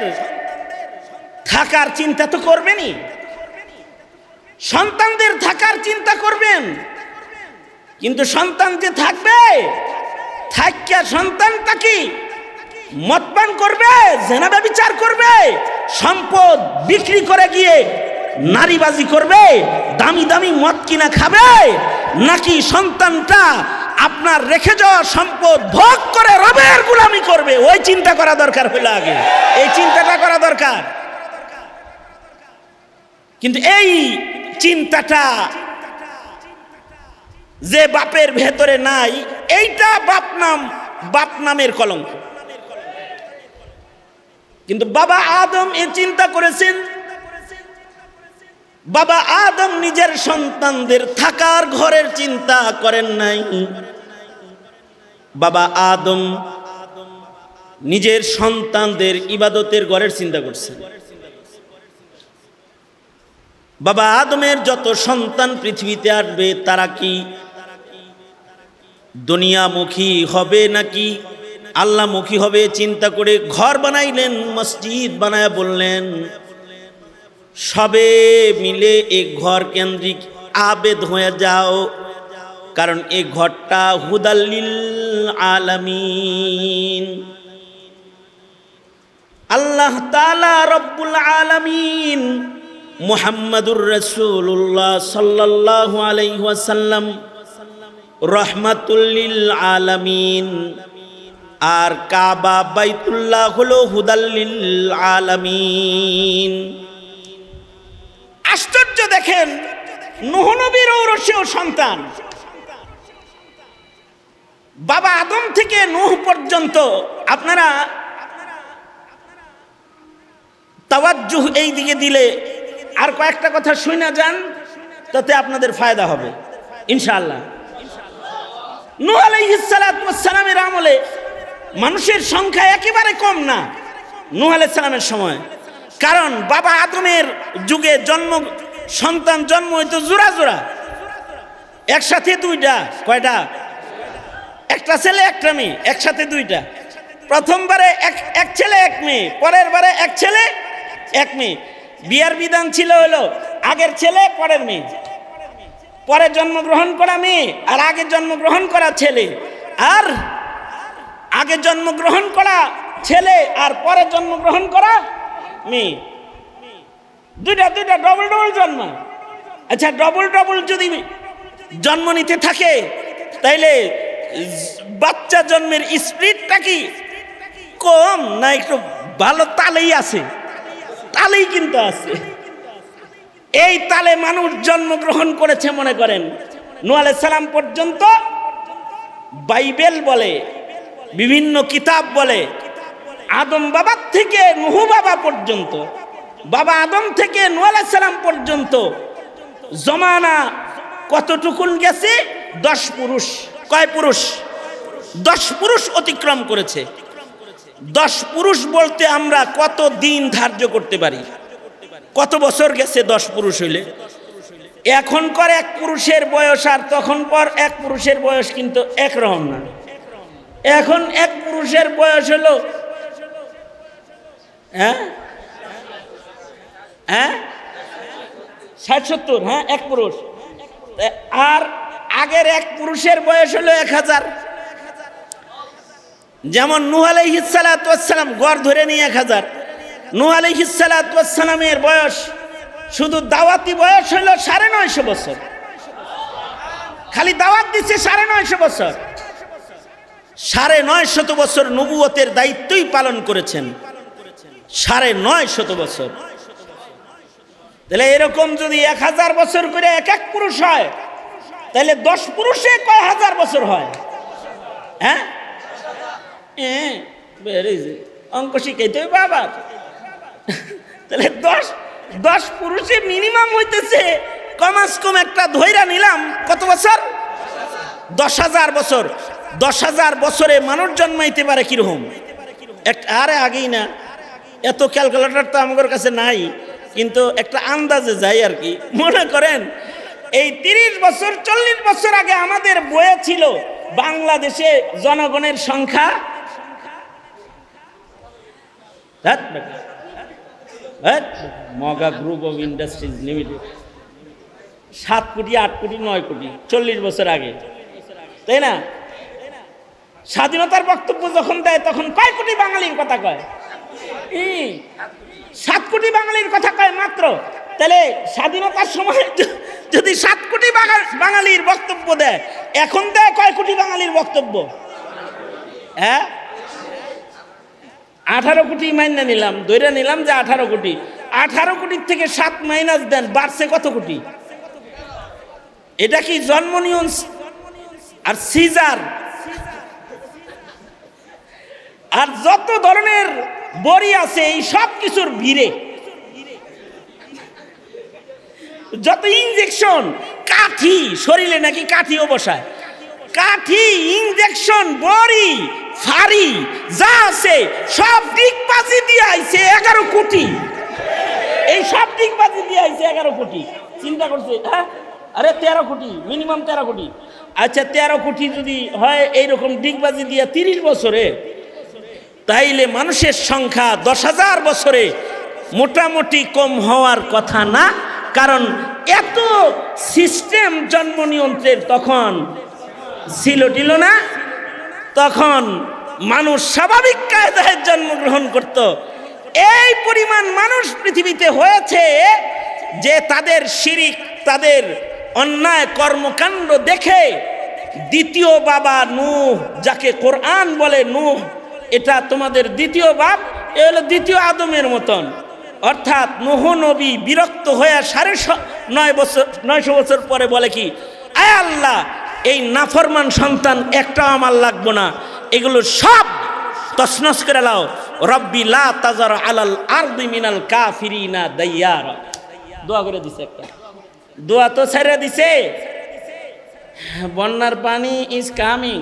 থাকার চিন্তা তো করবেনই, সন্তানদের থাকার চিন্তা করবেন। কিন্তু সন্তান যে থাকবে, থাকিয়া সন্তানটা কি মদপান করবে, জেনা ব্যভিচার করবে, সম্পদ বিক্রি করে গিয়ে নারীবাজি করবে, দামি দামি মদ কিনা খাবে, নাকি সন্তানটা আপনার রেখে যাওয়া সম্পদ ভোগ করে রবের গোলামি করবে? ওই চিন্তা করা দরকার হইলো আগে, এই চিন্তাটা করা দরকার। কিন্তু এই চিন্তাটা যে বাপের ভেতরে নাই, এইটা বাপ নামের কলঙ্ক। কিন্তু বাবা আদম এ চিন্তা করেছেন, বাবা আদম নিজের সন্তানদের থাকার ঘরের চিন্তা করেন নাই। বাবা আদম নিজের সন্তানদের ইবাদতের ঘরের চিন্তা করছেন। বাবা আদমের যত সন্তান পৃথিবীতে আসবে তারা কি দুনিয়ামুখী হবে নাকি আল্লাহমুখী হবে চিন্তা করে ঘর বানাইলেন, মসজিদ বানায় বললেন সবে মিলে এক ঘর কেন্দ্রিক আবেদ হয়ে যাও, কারণ এই ঘরটা হুদাল্লিল আলামিন। আল্লাহ তাআলা রব্বুল আলামিন মুহাম্মাদুর রাসূলুল্লাহ সাল্লাল্লাহু আলাইহি ওয়াসাল্লাম রহমাতুল লিল আলামিন, আর কাবা বাইতুল্লাহ হলো হুদাল্লিল আলামিন। আশ্চর্য দেখেন, নূহ নবীর ঔরসেও সন্তান। বাবা আদম থেকে নূহ পর্যন্ত আপনারা তাওয়াজ্জুহ এই দিকে দিলে আর কয়েকটা কথা শুনে যান, তাতে আপনাদের ফায়দা হবে ইনশাআল্লাহ। নূহ আলাইহিস সালাতু ওয়াস সালামের আমলে মানুষের সংখ্যা একেবারে কম না নূহ আলাইহিস সালামের সময়, কারণ বাবা আদমের যুগে সন্তান জন্ম হইতো জোড়া জোড়া, একসাথে দুইটা। কয়টা? একটা ছেলে একটা মেয়ে, একসাথে দুইটা। প্রথমবারে এক ছেলে এক মেয়ে, পরের বারে এক ছেলে এক মেয়ে। বিয়ার বিধান ছিল হলো আগের ছেলে পরের মেয়ে, পরে জন্মগ্রহণ করা মেয়ে আর আগে জন্মগ্রহণ করা ছেলে, আর আগে জন্মগ্রহণ করা ছেলে আর পরে জন্মগ্রহণ করা মেয়ে। দুইটা ডবল জন্ম। আচ্ছা, ডবল যদি জন্ম নিতে থাকে তাইলে বাচ্চা জন্মের স্পিডটা কি কম না একটু ভালো তালেই আছে? তালেই কিন্তু আছে। এই তালে মানুষ জন্মগ্রহণ করেছে। মনে করেন নূহ আলাইহিস সালাম পর্যন্ত বাইবেল বলে, বিভিন্ন কিতাব বলে, আদম বাবার থেকে নূহ বাবা পর্যন্ত, বাবা আদম থেকে নূহ আলাইহিস সালাম পর্যন্ত জমানা কতটুকুন গেছে? 10 পুরুষ। কয় পুরুষ? 10 পুরুষ অতিক্রম করেছে। 10 পুরুষ বলতে আমরা কত দিন ধার্য করতে পারি? কত বছর গেছে 10 পুরুষ হইলে? এখনকার এক পুরুষের বয়স আর তখনকার এক পুরুষের বয়স কিন্তু একরকম না। এখন এক পুরুষের বয়স হলো 60-70, হ্যাঁ, এক পুরুষ। আর আগের এক পুরুষের বয়স হলো 1000। যেমন নূহ আলাইহিস সালাতু ওয়াস সালাম গড় ধরে নিয়ে 1000। নূহ আলাইহিস সালাতু ওয়াস সালামের বয়স শুধু দাওয়াতি বয়স হলো 950 বছর। খালি দাওয়াত দিচ্ছে 950 বছর। 950 বছর নবুয়তের দায়িত্বই পালন করেছেন। 950 বছর। তাহলে এরকম যদি 1000 বছর করে এক পুরুষ হয়, তাহলে 10 পুরুষে কয় হাজার বছর হয়? হ্যাঁ, অঙ্ক শিখাইতে হবে বাবা। তাহলে 10 পুরুষে মিনিমাম হইতেছে কমাস কম একটা ধৈরা নিলাম কত বছর? 10,000 বছর। 10,000 বছরে মানুষ জন্মাইতে পারে কিরকম? আরে আগেই না, এত ক্যালকুলেটর তো আমাদের কাছে নাই, কিন্তু একটা আন্দাজে যাই আর কি। মনে করেন এই 30 বছর 40 বছর আগে আমাদের বইয়ে ছিল বাংলাদেশে জনগণের সংখ্যা মগা গ্রুপ অফ ইন্ডাস্ট্রিজ লিমিটেড 7 কোটি 8 কোটি 9 কোটি 40 বছর আগে, তাই না? স্বাধীনতার বক্তব্য যখন দেয় তখন কয় কোটি বাঙালির কথা কয়? 7 কোটি বাঙালির কথা কয় মাত্র। তাহলে স্বাধীনতার সময় যদি 7 কোটি বাঙালির বক্তব্য দেয়, এখন দেয় কয় কোটি বাঙালির বক্তব্য? হ্যাঁ, 18 কোটি মাইনা নিলাম, ধরে নিলাম যে 18 কোটি। 18 কোটির থেকে 7 মাইনাস দেন, বাড়ছে কত কোটি? এটা কি জন্ম আর সিজার আর যত ধরনের বড়ি আছে এই সব কিছুর ভিড়ে যত ইনজেকশন, কাঠি, শরীরে নাকি কাঠিও বসায়, কাঠি, ইনজেকশন, বড়ি, ফাড়ি যা আছে সব ডিগবাজি দিয়ে আইছে 11 কোটি। এই সব ডিগবাজি দিয়ে আইছে 11 কোটি। চিন্তা করছে, হ্যাঁ, আরে 13 কোটি, মিনিমাম 13 কোটি। আচ্ছা 13 কোটি যদি হয় এইরকম ডিগবাজি দিয়ে 30 বছরে, তাইলে মানুষের সংখ্যা 10,000 বছরে মোটামুটি কম হওয়ার কথা না। কারণ এত সিস্টেম জন্ম নিয়ন্ত্রণের তখন ছিল না। তখন মানুষ স্বাভাবিক কায়দায় জন্মগ্রহণ করত। এই পরিমাণ মানুষ পৃথিবীতে হয়েছে যে তাদের শিরিক, তাদের অন্যায় কর্মকাণ্ড দেখে দ্বিতীয় বাবা নূহ, যাকে কোরআন বলে নূহ, এটা তোমাদের দ্বিতীয় বাপ, এ হলো দ্বিতীয় আদমের মতন। অর্থাৎ নূহ নবী বিরক্ত হয়ে 950 বছর পরে বলে কি, আয় আল্লাহ, এই নাফরমান সন্তান একটাও আমার লাগবো না, এগুলো সব তছনছ করে লাও। রব্বি লা তাজার আলাল আরদি মিনাল কাফিরিনা দাইয়ারা। দোয়া করে দিছে, একটা দোয়া তো ছেড়ে দিছে। বন্যার পানি ইজ কামিং,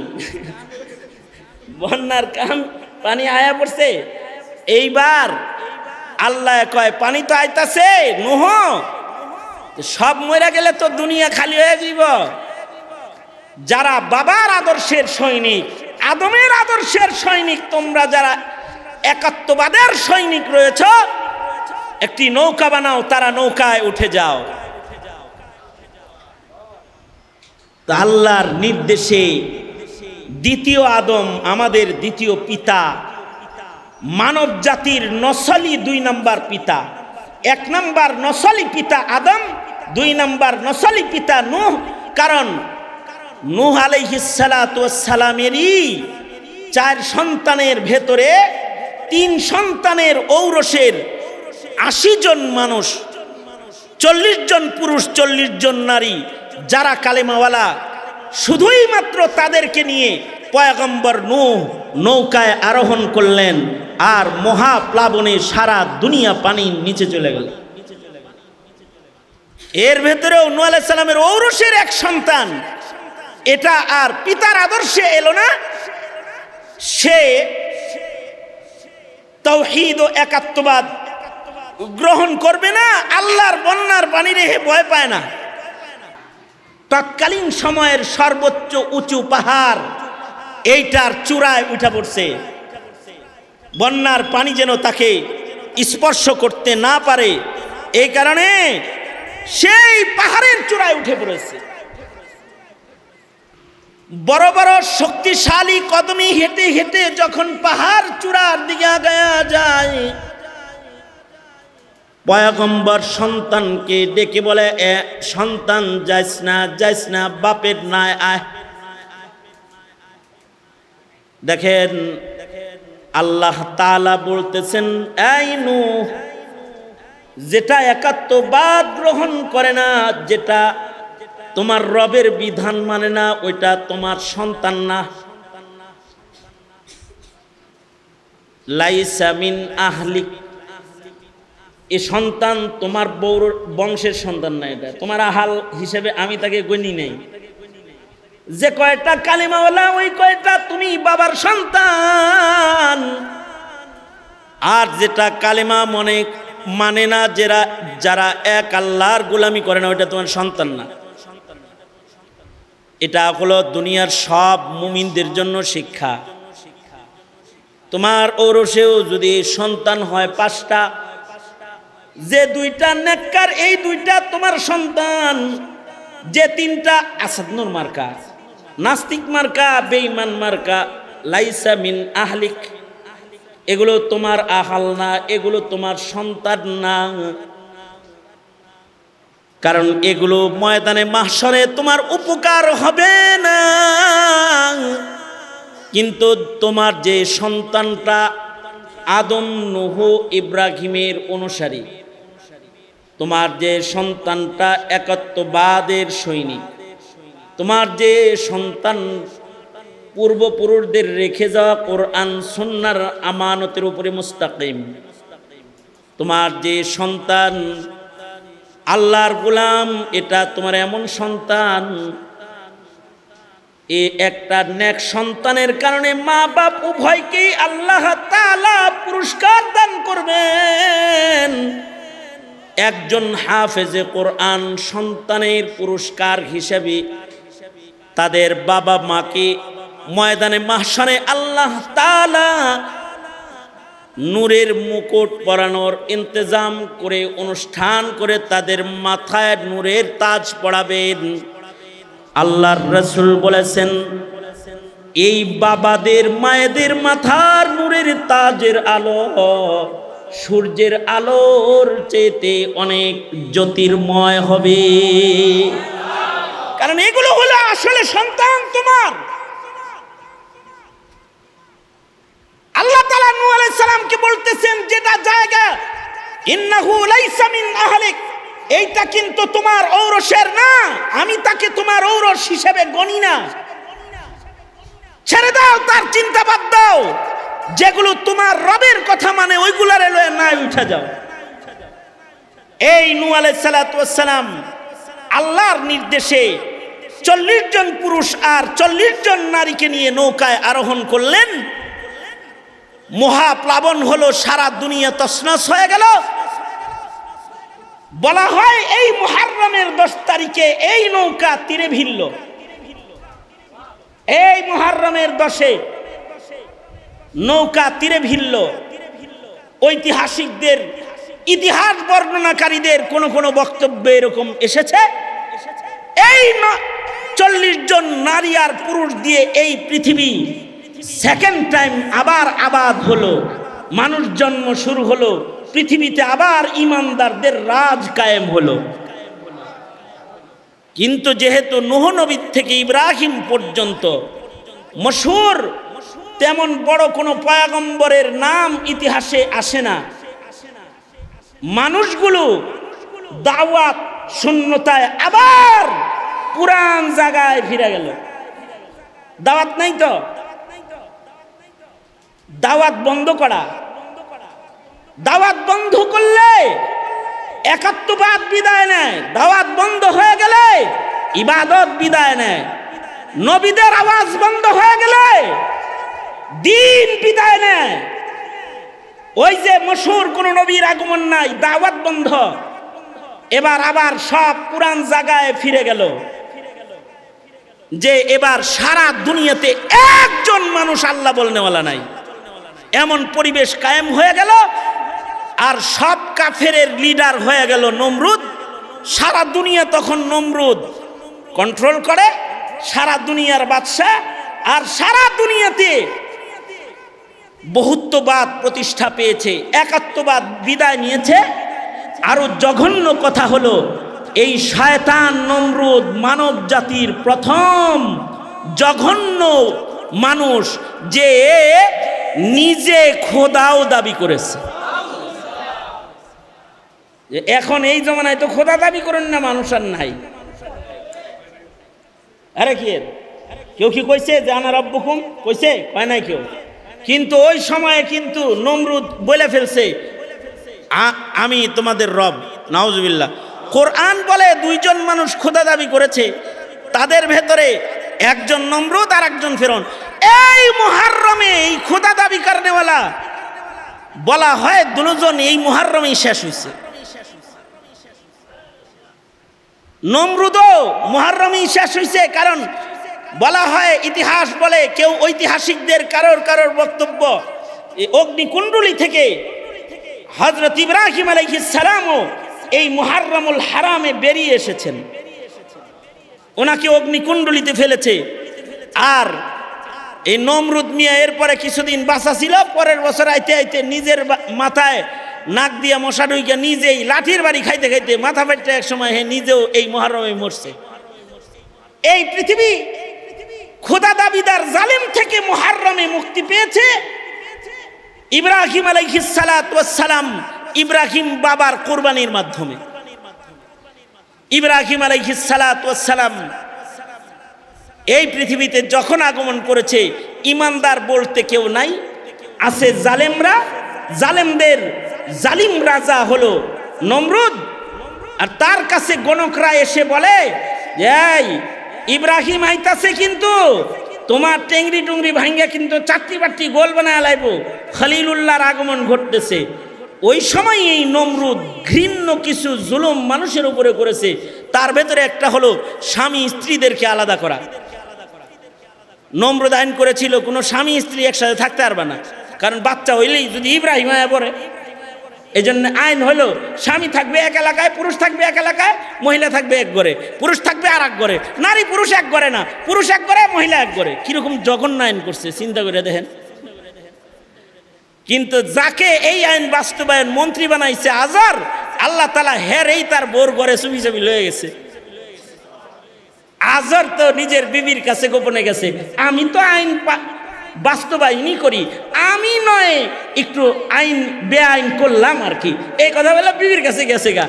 বন্যার পানি আয়া পড়ছে। এইবার আল্লাহ কয় পানি তো আইতাছে, নূহ সব মরে গেলে তো দুনিয়া খালি হয়ে যাব। যারা বাবার আদর্শের সৈনিক, আদমের আদর্শের সৈনিক, তোমরা যারা একাত্মবাদের সৈনিক রয়েছ, একটি নৌকা বানাও, তারা নৌকায় উঠে যাও। তো আল্লাহর নির্দেশে দ্বিতীয় আদম, আমাদের দ্বিতীয় পিতা, মানব জাতির নসলি 2 নম্বর পিতা। 1 নম্বর নসলি পিতা আদম, 2 নম্বর নসলি পিতা নূহ। কারণ নূহ আলাইহিস সালাতু ওয়াস সালামেরই 4 সন্তানের ভেতরে 3 সন্তানের ঔরসের 80 জন মানুষ, 40 জন পুরুষ, 40 জন নারী, যারা কালেমাওয়ালা, শুধুই মাত্র তাদেরকে নিয়ে পয়গম্বর নূহ নৌকায় আরোহণ করলেন, আর মহাপ্লাবনে সারা দুনিয়া পানির নিচে চলে গেল। এর ভেতরেও নূহ আলাইহিস সালামের ঔরসের 1 সন্তান, এটা আর পিতার আদর্শে এলো না। সে তাওহীদ ও একাত্মবাদ গ্রহণ করবে না, আল্লাহর বন্যার পানি রেখে ভয় পায় না। তৎকালীন সময়ের সর্বোচ্চ উঁচু পাহাড় এইটার চূড়ায় উঠে পড়ছে, বন্যার পানি যেন তাকে স্পর্শ করতে না পারে, এই কারণে সেই পাহাড়ের চূড়ায় উঠে পড়েছে। বড় বড় শক্তিশালী কদমে হেঁটে হেঁটে যখন পাহাড় চূড়ার দিকে আগায়া যায়, পয়গম্বর সন্তানকে ডেকে বলে, সন্তান যাইস না, বাপের নাই আয়। দেখেন আল্লাহ তাআলা বলতেছেন, এই নূহ, যেটা একাত্মবাদ গ্রহণ করে না, যেটা তোমার রবের বিধান মানে না, ওইটা তোমার সন্তান না। লাইসা মিন আহলিক, এই সন্তান তোমার বউর বংশের সন্তান না, এটা তোমার আহাল হিসেবে আমি তাকে গণি নেই। যে কয়টা কালিমাওয়ালা, ওই কয়টা তুমি বাবার সন্তান। আর যেটা কালিমা মানে না, যারা এক আল্লাহর গোলামি করে না, ওইটা তোমার সন্তান না। এটা হলো দুনিয়ার সব মুমিনদের জন্য শিক্ষা। তোমার ঔরসেও যদি সন্তান হয় 5টা, যে 2টা নেককার, এই 2টা তোমার সন্তান। যে 3টা আসাদনুর মার্কা, নাস্তিক মার্কা, বেঈমান মার্কা, লাইসা মিন আহলিক, এগুলো তোমার আহাল না, এগুলো তোমার সন্তান না। কারণ এগুলো ময়দানে মাহশরে তোমার উপকার হবে না। কিন্তু তোমার যে সন্তানটা আদম, নূহ, ইব্রাহিমের অনুসারী, তোমার যে সন্তানটা একাত্মবাদের সৈনিক, তোমার যে সন্তান পূর্বপুরুষদের রেখে যাওয়া কোরআন সুন্নাহর আমানতের উপরে মুস্তাকিম, তোমার যে সন্তান আল্লাহর গোলাম, এটা তোমার এমন সন্তান, এ একটা নেক সন্তানের কারণে মা বাপ উভয়কেই আল্লাহ তাআলা পুরস্কার দান করবেন। একজন হাফেজে কোরআন সন্তানের পুরস্কার হিসেবে তাদের বাবা মাকে ময়দানে মাহশারে আল্লাহ তাআলা নূরের মুকুট পরানোর ইন্তজাম করে, অনুষ্ঠান করে তাদের মাথায় নূরের তাজ পরাবেন। আল্লাহর রাসূল বলেছেন, এই বাবাদের মায়েদের মাথার নূরের তাজের আলো সূর্যের আলোর চেয়ে অনেক জ্যোতির্ময় হবে। কারণ এগুলো হলো আসলে সন্তান তোমার। আল্লাহ তাআলা নূহ আলাইহিস সালামকে বলতেছেন, যেটা জায়গা ইন্নাহু লাইসা মিন আহলিক, এইটা কিন্তু তোমার ঔরসের না, আমি তাকে তোমার ঔরস হিসেবে গণি না। ছেড়ে দাও, তার চিন্তা বাদ দাও, যেগুলো তোমার রবের কথা মানে ওইগুলারে লয়ে না উঠে যাও। এই নূহ আলাইহিস সালাতু ওয়াস সালাম আল্লাহর নির্দেশে 40 জন পুরুষ আর 40 জন নারীকে নিয়ে নৌকায় আরোহণ করলেন। মহাপ্লাবন হলো, সারা দুনিয়া তছনছ হয়ে গেল। বলা হয় এই মুহররমের 10 তারিখে এই নৌকা তীরে ভিড়ল। এই মুহররমের 10-এ নৌকা তীরে ভিড়ল। ঐতিহাসিকদের, ইতিহাস বর্ণনাকারীদের কোন কোন বক্তব্যে এরকম এসেছে, এই 40 জন নারী আর পুরুষ দিয়ে এই পৃথিবী সেকেন্ড টাইম আবার আবাদ হলো, মানুষ জন্ম শুরু হলো, পৃথিবীতে আবার ইমানদারদের রাজ কায়েম হলো। কিন্তু যেহেতু নূহ নবী থেকে ইব্রাহিম পর্যন্ত মশহুর তেমন বড় কোনো পয়গম্বরের নাম ইতিহাসে আসে না, মানুষগুলো দাওয়াত শূন্যতায় আবার পুরান জায়গায় ফিরে গেল। দাওয়াত নাই তো, দাওয়াত বন্ধ করা। দাওয়াত বন্ধ করলে একাত্মবাদ বিদায় নেয়, দাওয়াত বন্ধ হয়ে গেলে ইবাদত বিদায় নেয়, নবীদের আওয়াজ বন্ধ হয়ে গেলে দ্বীন বিদায় নেয়। ওই যে মশহুর কোন নবীর আগমন নাই, দাওয়াত বন্ধ, এবার আবার সব পুরান জায়গায় ফিরে গেল। যে এবার সারা দুনিয়াতে একজন মানুষ আল্লাহ বলনেওয়ালা নাই, এমন পরিবেশ কায়েম হয়ে গেল। আর সব কাফেরের লিডার হয়ে গেল নমরুদ। সারা দুনিয়া তখন নমরুদ কন্ট্রোল করে, সারা দুনিয়ার বাদশা। আর সারা দুনিয়াতে বহুত্ববাদ প্রতিষ্ঠা পেয়েছে, একাত্মবাদ বিদায় নিয়েছে। আরো জঘন্য কথা হলো, এই শয়তান নমরুদ মানব জাতির প্রথম জঘন্য মানুষ, যে নিজে খোদাও দাবি করেছে। এখন এই জমানায় তো খোদা দাবি করেন না মানুষ আর নাই। আরে কি কেউ কি কইছে যে আনা রব্বুকুম? কইছে? কয় নাই কেউ। কিন্তু ওই সময়ে কিন্তু নমরুদ বলে ফেলছে আমি তোমাদের রব। নাউজুবিল্লাহ। কোরআন বলে 2 জন মানুষ খোদা দাবি করেছে, তাদের ভেতরে একজন নমরুদ আর একজন ফিরআউন। এই মুহররমে এই খোদা দাবি করনেওয়ালা বলা হয় 2 জন এই মুহররমেই শেষ হয়েছে। নমরুদও মুহররমেই শেষ হয়েছে। কারণ বলা হয়, ইতিহাস বলে, কেউ ঐতিহাসিকদের কারোর বক্তব্য, অগ্নিকুণ্ডলী থেকে হযরত ইব্রাহিম আলাইহিস সালামও এই মুহররমুল হারামে বেরিয়ে এসেছেন, ওনাকে অগ্নিকুণ্ডলীতে ফেলেছে। আর এই নমরুদ মিয়া এরপরে কিছুদিন বাঁচা ছিল, পরের বছর আইতে আইতে নিজের মাথায় নাক দিয়ে মশা ঢুকে নিজেই লাঠির বাড়ি খাইতে খাইতে মাথা ফাটতে এক সময় নিজেও এই মুহররমে মরছে। এই পৃথিবী খোদা দাবিদার জালিম থেকে মুহররমে মুক্তি পেয়েছে ইব্রাহিম আলাইহিস সালাতু ওয়াস সালাম, ইব্রাহিম বাবার কুরবানির মাধ্যমে। ইব্রাহিম আলাইহিস সালাতু ওয়াস সালাম এই পৃথিবীতে যখন আগমন করেছে ইমানদার বলতে কেউ নাই, আছে জালেমরা। জালেমদের জালিম রাজা হলো নমরুদ। আর তার কাছে গণকরা এসে বলে, এই ইব্রাহিম আইতাছে, কিন্তু তোমার টেংরি টুংরি ভাঙ্গা কিন্তু চারটি বাট্টি গোল বানায় লাইব, খলিলুল্লাহর আগমন ঘটতেছে। ওই সময় এই নমরুদ ঘৃণ্য কিছু জুলুম মানুষের উপরে করেছে। তার ভেতরে একটা হলো স্বামী স্ত্রীদেরকে আলাদা করা। নমরুদ আইন করেছিল কোনো স্বামী স্ত্রী একসাথে থাকতে পারবে না, কারণ বাচ্চা হইলেই যদি ইব্রাহিম আয়া পড়ে। এই জন্য আইন হলো স্বামী থাকবে এক এলাকায়, পুরুষ থাকবে এক এলাকায়, মহিলা থাকবে এক ঘরে, পুরুষ থাকবে আর এক ঘরে। নারী পুরুষ এক ঘরে না, পুরুষ এক ঘরে, মহিলা এক ঘরে। কিরকম জঘন্য আইন করছে চিন্তা করে দেখেন। কিন্তু যাকে এই আইন বাস্তবায়ন মন্ত্রী বানাইছে আজর, আল্লাহ তাআলা হেরেই তার বোর ঘরে চুপি চুপি লয়ে গেছে। আজর তো নিজের বিবির কাছে গোপনে গেছে, আমি তো আইন বাস্তবায়নই করি, আমি নয় একটু আইন বেআইন করলাম আর কি, এই কথা বলে বিবির কাছে গেছে গা।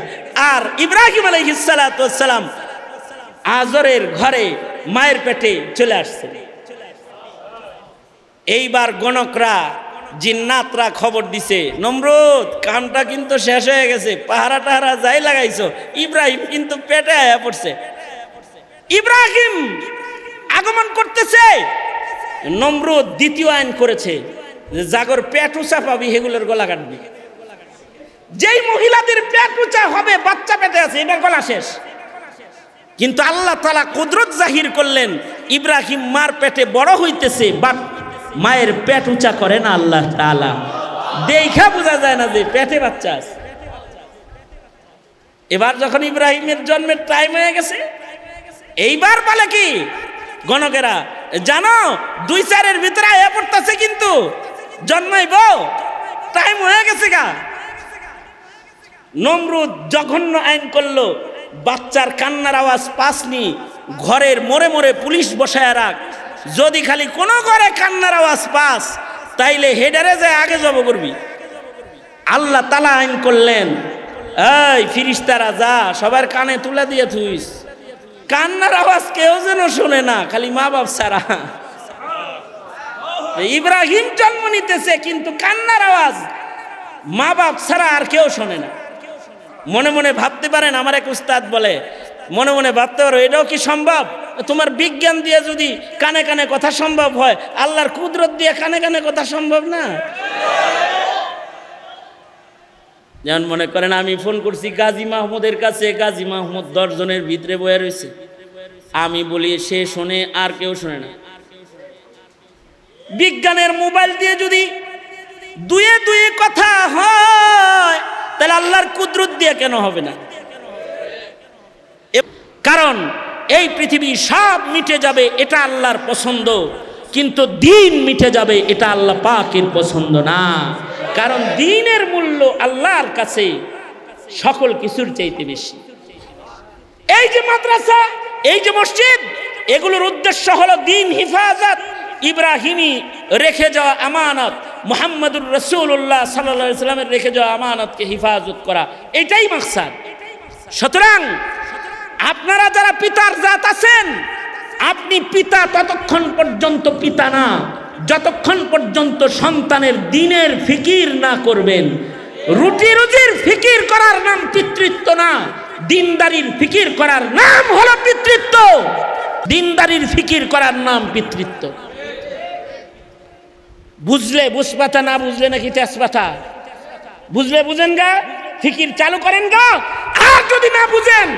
আর ইব্রাহিম আলাইহিস সালাতু ওয়াস সালাম আজরের ঘরে মায়ের পেটে চলে আসছে। এইবার গণকরা জিন্নাতরা খবর দিছে, নমরুদ কামটা কিন্তু শেষ হয়ে গেছে, পাহারা টাহারা যাই লাগাইছো, ইব্রাহিম কিন্তু পেটে আয়া পড়ছে। ইব্রাহিম আগমন করতেছে। নমরুদ দ্বিতীয় আইন করেছে, যে জাগর পেট উঁচা পাবি সেগুলোর গলা কাটবি। যেই মহিলাদের পেট উঁচা হবে, বাচ্চা পেটে আছে, এটার গলা শেষ। কিন্তু আল্লাহ তাআলা কুদরত জাহির করলেন, ইব্রাহিম মার পেটে বড় হইতেছে, বাট মায়ের পেট উঁচা করে না আল্লাহ তাআলা। দেখা বোঝা যায় না যে পেটে বাচ্চা আছে। এবার যখন ইব্রাহিমের জন্মের টাইম হয়ে গেছে, এইবার বলে কি গণকেরা, জানো 2-4 ভিতরে আয়া পড়তেছে, কিন্তু জন্মাইব টাইম হয়ে গেছে গা। নমরুদ জঘন্য আইন করলো, বাচ্চার কান্নার আওয়াজ পাসনি, ঘরের মোড়ে মোড়ে পুলিশ বসায় রাখ, যদি খালি কোনো ঘরে কান্নার আওয়াজ পাস তাইলে হেডারে যায় আগে জব করবি। আল্লাহ তাআলা আইন করলেন, এই ফিরিস্তারা যা সবার কানে তুলে দিয়ে থুইস, কান্নার আওয়াজ কেউ যেন শোনে না, খালি মা বাপ ছাড়া। ইব্রাহিম জন্ম নিতেছে, কিন্তু কান্নার আওয়াজ মা বাপ ছাড়া আর কেউ শোনে না। মনে মনে ভাবতে পারেন, আমার এক উস্তাদ বলে, মনে মনে ভাবতে পারো এটাও কি সম্ভব? তোমার বিজ্ঞান দিয়ে যদি কানে কানে কথা সম্ভব হয়, আল্লাহর কুদরত দিয়ে কানে কানে কথা সম্ভব না? যেমন মনে করেন আমি ফোন করছি গাজী মাহমুদের কাছে, গাজী মাহমুদ 10 জনের ভিতরে বয়ে রয়েছে, আমি বলি সে শোনে আর কেউ শোনে না। বিজ্ঞানের মোবাইল দিয়ে যদি দুয়ে দুয়ে কথা হয়, তাহলে আল্লাহর কুদরত দিয়ে কেন হবে না? কারণ এই পৃথিবী সব মিটে যাবে, এটা আল্লাহর পছন্দ, কিন্তু দিন মিটে যাবে, এটা আল্লাহ পাকের পছন্দ না। কারণ দিনের মূল্য আল্লাহর কাছে সকল কিছুর চাইতে বেশি। এই যে মাদ্রাসা, এই যে মসজিদ, এগুলোর উদ্দেশ্য হলো দিন হিফাজত, ইব্রাহিমী রেখে যাওয়া আমানত, মুহাম্মদুর রাসূলুল্লাহ সাল্লাল্লাহু আলাইহি ওয়াসাল্লামের রেখে যাওয়া আমানতকে হিফাজত করা, এটাই মাকসাদ। সুতরাং আপনারা যারা পিতার জাত আছেন, আপনি পিতা ততক্ষণ পর্যন্ত পিতা না যতক্ষণ পর্যন্ত সন্তানের দিনের ফিকির না করবেন। রুটি রুজির ফিকির করার নাম পিতৃত্ব না, দিনদারির ফিকির করার নাম হলো পিতৃত্ব। দিনদারির ফিকির করার নাম পিতৃত্ব। বুঝলে বুঝপাতা, না বুঝলে নাকি তেজপাতা। বুঝলে বুঝেন গা, ফিকির চালু করেন গা। আর যদি না বুঝেন,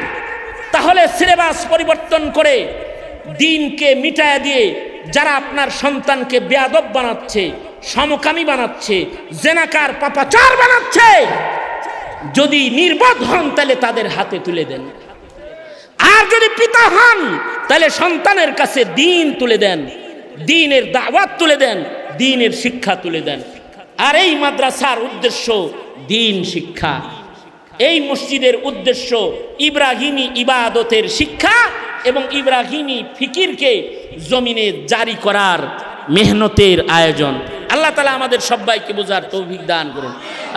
তাহলে সিলেবাস পরিবর্তন করে দিনকে মিটায়া দিয়ে যারা আপনার সন্তানকে বেয়াদব বানাচ্ছে, সমকামী বানাচ্ছে, জেনাকার পাপাচার বানাচ্ছে, যদি নির্বোধ হন তাহলে তাদের হাতে তুলে দেন। আর যদি পিতা হন তাহলে সন্তানের কাছে দিন তুলে দেন, দিনের দাওয়াত তুলে দেন, দিনের শিক্ষা তুলে দেন। আর এই মাদ্রাসার উদ্দেশ্য দিন শিক্ষা, এই মসজিদের উদ্দেশ্য ইব্রাহিমী ইবাদতের শিক্ষা এবং ইব্রাহিমী ফিকিরকে জমিনে জারি করার মেহনতের আয়োজন। আল্লাহ তাআলা আমাদের সবাইকে বোঝার তৌফিক দান করুন।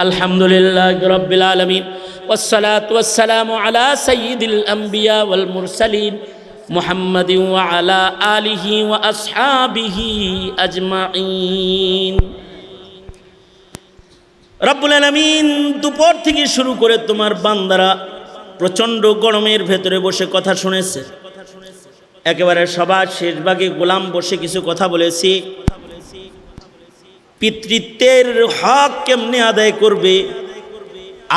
আলহামদুলিল্লাহি রাব্বিল আলামিন, ওয়াসসালাতু ওয়াসসালামু আলা সাইয়্যিদিল আম্বিয়া ওয়াল মুরসালিন মুহাম্মাদিন ওয়া আলা আলিহি ওয়া আসহাবিহি আজমাইন। রব্বুল আলামিন দুপুর থেকে শুরু করে তোমার বান্দারা প্রচণ্ড গরমের ভেতরে বসে কথা শুনেছে। একেবারে সবার শেষ ভাগে গোলাম বসে কিছু কথা বলেছি। পিতৃত্বের হক কেমনে আদায় করবে,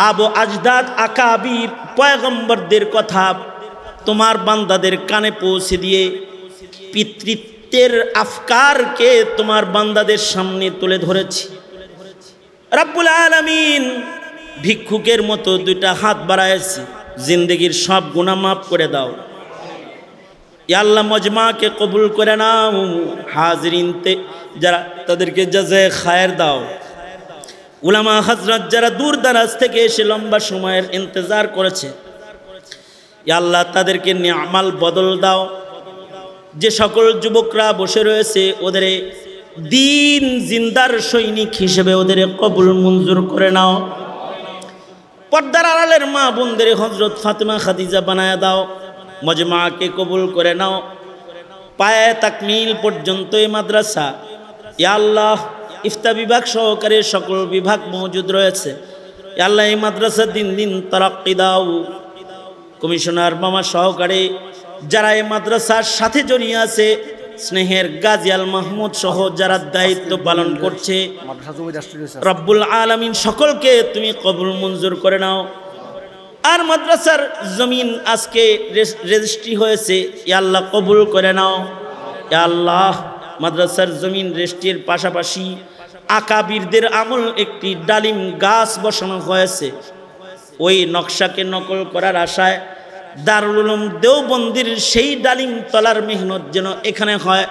আবু আজদাদ আকাবির পয়গম্বরদের কথা তোমার বান্দাদের কানে পৌঁছে দিয়ে পিতৃত্বের আফকারকে তোমার বান্দাদের সামনে তুলে ধরেছি। রব্বুল আলামিন ভিক্ষুকের মতো দুইটা হাত বাড়াইছি, জিন্দগির সব গুনাহ মাফ করে দাও। ইয়া আল্লাহ মজমাকে কবুল করে নাও, হাজিরিনতে যারা তাদেরকে জাযায়ে খায়ের দাও। উলামা হযরত যারা দূর দারাজ থেকে এসে লম্বা সময়ের ইন্তজার করেছে, ইয়া আল্লাহ তাদেরকে নিয়ামাল বদল দাও। যে সকল যুবকরা বসে রয়েছে ওদের দিন জিন্দার সৈনিক হিসেবে ওদের কবুল মঞ্জুর করে নাও। পর্দার আড়ালের মা বোনদের হযরত ফাতেমা খাদিজা বানায়া দাও। মজমাকে কবুল করে নাও। পায়ে তাকমিল পর্যন্ত এই মাদ্রাসা, ইয়া আল্লাহ ইফতা বিভাগ সহকারে সকল বিভাগ মজুদ রয়েছে। ইয়া আল্লাহ এই মাদ্রাসা দিন দিন তারাক্কি দাও। কমিশনার মামা সহকারে যারা এই মাদ্রাসার সাথে জড়িয়ে আছে, স্নেহের গাজী আল মাহমুদ সহ যারা দায়িত্ব পালন করছে, রব্বুল আলামিন সকলকে তুমি কবুল মঞ্জুর করে নাও। আর মাদ্রাসার জমিন আজকে রেজিস্ট্রি হয়েছে, ইয়া আল্লাহ কবুল করে নাও। ইয়া আল্লাহ মাদ্রাসার জমিন রেজিস্ট্রির পাশাপাশি আকাবিরদের আমল একটি ডালিম গাছ বসানো হয়েছে। ওই নকশাকে নকল করার আশায় দারুল উলুম দেওবন্দির সেই ডালিম তলার মেহনত যেন এখানে হয়,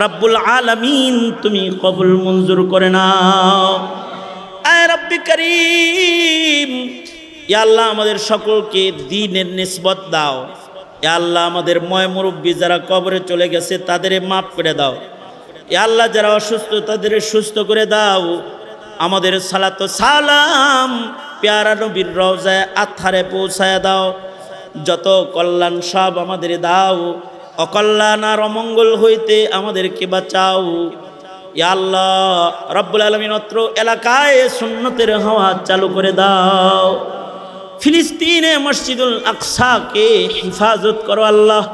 রব্বুল আলামিন তুমি কবুল মঞ্জুর করে নাও। আয় রব্বি করিম, ইয়া আল্লাহ আমাদের সকলকে দ্বীনের নিসবত দাও। ইয়া আল্লাহ আমাদের ময় মুরব্বী যারা কবরে চলে গেছে তাদের মাফ করে দাও। ইয়া আল্লাহ যারা অসুস্থ তাদের সুস্থ করে দাও। আমাদের সালাত সালাম প্যারা নবীর রওজায় আথারে পৌঁছায় দাও। যত কল্যাণ সব আমাদের দাও, অকল্যাণ আর অমঙ্গল হইতে আমাদেরকে বাঁচাও। ইয়া আল্লাহ রব্বুল আলামিন অত্র এলাকায় সুন্নতের হাওয়া চালু করে দাও। ফিলিস্তিনে মসজিদুল আকসাকে হিফাজত করো আল্লাহ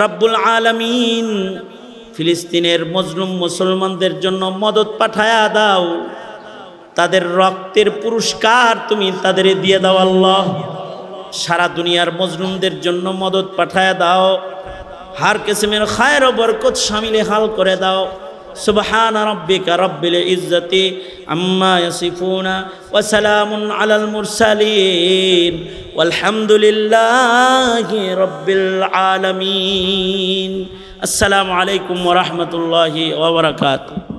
রব্বুল আলামিন। ফিলিস্তিনের মজলুম মুসলমানদের জন্য মদত পাঠায়া দাও। তাদের রক্তের পুরস্কার তুমি তাদের দিয়ে দাও আল্লাহ। সারা দুনিয়ার মজলুমদের জন্য মদত পাঠায়া দাও। হার কিসমের খায়ের ও বরকত শামিলে হাল করে দাও। সুবহান রাব্বিকা রাব্বিল ইজ্জাতি আম্মা ইয়াসিফুনা ওয়া সালামুন আলাল মুরসালিন ওয়ালহামদুলিল্লাহি রাব্বিল আলামিন। আসসালামু আলাইকুম ওয়া রাহমাতুল্লাহি ওয়া বারাকাতুহু।